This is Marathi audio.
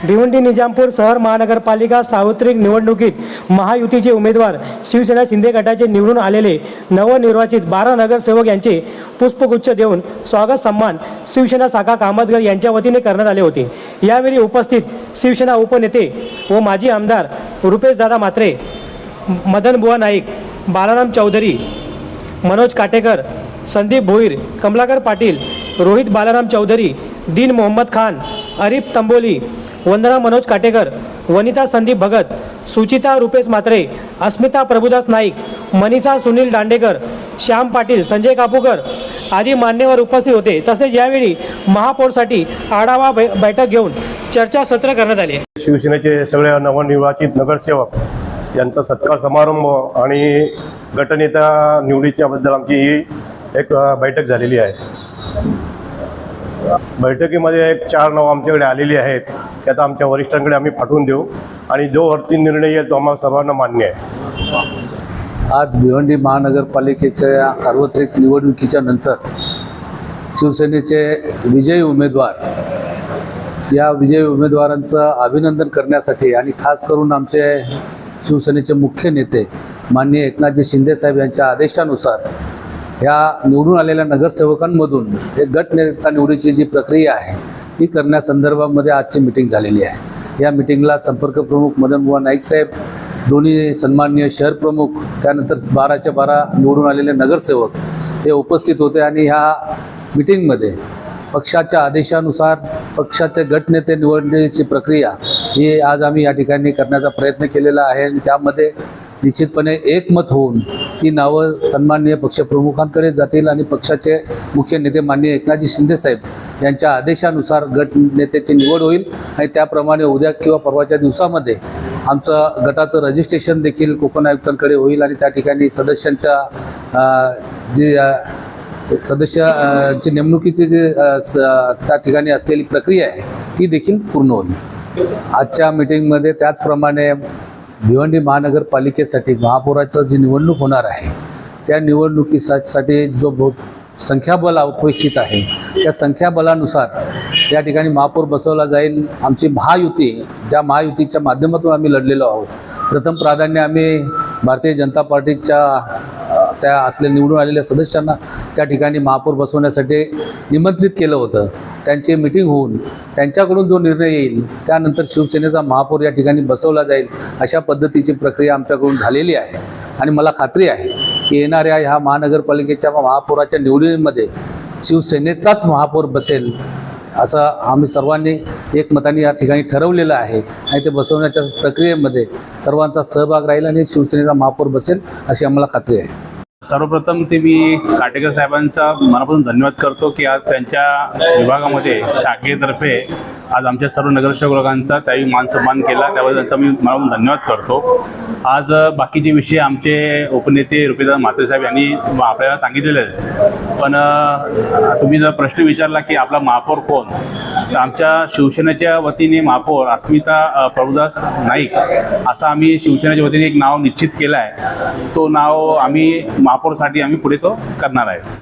भिवंडी निजामपूर शहर महानगरपालिका सार्वत्रिक निवडणुकीत महायुतीचे उमेदवार शिवसेना शिंदे गटाचे निवडून आलेले नवनिर्वाचित 12 नगरसेवक यांचे पुष्पगुच्छ देऊन स्वागत सन्मान शिवसेना शाखा कामतगर यांच्या वतीने करण्यात आले होते। यावेळी उपस्थित शिवसेना उपनेते व माजी आमदार रुपेशदादा म्हात्रे, मदनबुवा नाईक, बालाराम चौधरी, मनोज काटेकर, संदीप भोईर, कमलाकर पाटील, रोहित बालाराम चौधरी, दीन मोहम्मद खान, अरिफ तंबोली, वंदना मनोज काटेकर, वनिता संदीप भगत, सुचिता रुपेश म्हात्रे, अस्मिता प्रभुदास नाईक, मनीषा सुनील दांडेकर, श्याम पाटील, संजय कापूकर आदी मान्यवर उपस्थित होते। तसेच यावेळी महापौरसाठी आढावा बैठक घेऊन चर्चासत्र करण्यात आले। शिवसेनेचे सगळे नवनिर्वाचित नगरसेवक यांचा सत्कार समारंभ आणि गटनेता निवडीच्याबद्दल आमची ही एक बैठक झालेली आहे। बैठकीमध्ये एक 4 नाव आमच्याकडे आलेली आहेत, त्यात आमच्या वरिष्ठांकडे आम्ही पाठवून देऊ आणि जो अंतिम निर्णय येईल तो आम्हाला सर्वांना मान्य आहे। आज भिवंडी महानगरपालिकेच्या सार्वत्रिक निवडणुकीच्या नंतर शिवसेनेचे विजयी उमेदवार या विजयी उमेदवारांचं अभिनंदन करण्यासाठी आणि खास करून आमचे शिवसेनेचे मुख्य नेते माननीय एकनाथजी शिंदे साहेब यांच्या आदेशानुसार या निवडून आलेल्या नगरसेवकांमधून एक गट नेता निवडीची जी प्रक्रिया आहे ती करण्यासंदर्भामध्ये आजची मीटिंग झालेली आहे। या मीटिंगला संपर्क प्रमुख मदनबुवा नाईक साहेब, दोन्ही सन्माननीय शहर प्रमुख, त्यानंतर 12च्या 12 निवडून आलेले नगरसेवक हे उपस्थित होते आणि ह्या मीटिंगमध्ये पक्षाच्या आदेशानुसार पक्षाचे गटनेते निवडण्याची प्रक्रिया ही आज आम्ही या ठिकाणी करण्याचा प्रयत्न केलेला आहे आणि त्यामध्ये निश्चितपणे एकमत होऊन ती नावं सन्माननीय पक्षप्रमुखांकडे जातील आणि पक्षाचे मुख्य नेते माननीय एकनाथजी शिंदे साहेब यांच्या आदेशानुसार गट नेत्याची निवड होईल आणि त्याप्रमाणे उद्या किंवा परवाच्या दिवसामध्ये आमचं गटाचं रजिस्ट्रेशन देखील कोकण आयुक्तांकडे होईल आणि त्या ठिकाणी सदस्यांच्या सदस्याची नेमणुकीची त्या ठिकाणी असलेली प्रक्रिया आहे ती देखील पूर्ण होईल। आजच्या मीटिंगमध्ये त्याचप्रमाणे भिवंडी महानगरपालिकेसाठी महापौराचं जी निवडणूक होणार आहे त्या निवडणुकीसाठी जो संख्याबळ अपेक्षित आहे त्या संख्याबळानुसार या ठिकाणी महापौर बसवला जाईल। आमची महायुती, ज्या महायुतीच्या माध्यमातून आम्ही लढलेलो आहोत, प्रथम प्राधान्य आम्ही भारतीय जनता पार्टीच्या त्या असल्या निवडून आलेल्या सदस्यांना त्या ठिकाणी महापौर बसवण्यासाठी निमंत्रित केलं होतं। त्यांची मीटिंग होऊन त्यांच्याकडून जो निर्णय येईल त्यानंतर शिवसेनेचा महापौर या ठिकाणी बसवला जाईल अशा पद्धतीची प्रक्रिया आमच्याकडून झालेली आहे आणि मला खात्री आहे की येणाऱ्या ह्या महानगरपालिकेच्या महापौराच्या निवडीमध्ये शिवसेनेचाच महापौर बसेल असं आम्ही सर्वांनी एकमताने या ठिकाणी ठरवलेलं आहे आणि ते बसवण्याच्या प्रक्रियेमध्ये सर्वांचा सहभाग राहील आणि शिवसेनेचा महापौर बसेल अशी आम्हाला खात्री आहे। सर्वप्रथम ते मी काटेकर साहेबांचा मनापासून धन्यवाद करतो की आज त्यांच्या विभागामध्ये शाखेतर्फे आज आमच्या सर्व नगरसेवकांचा त्यावेळी मान सन्मान केला, त्याबद्दल त्यांचा मी मनापासून धन्यवाद करतो। आज बाकीचे विषय आमचे उपनेते रुपेशदादा म्हात्रे साहेब यांनी आपल्याला सांगितलेले आहेत, पण तुम्ही जर प्रश्न विचारला की आपला महापौर कोण, तर आमच्या शिवसेनेच्या वतीने महापौर अस्मिता प्रभुदास नाईक असं आम्ही शिवसेनेच्या वतीने एक नाव निश्चित केलं आहे। तो नाव आम्ही महापौरसाठी आम्ही पुढे तो करणार आहे।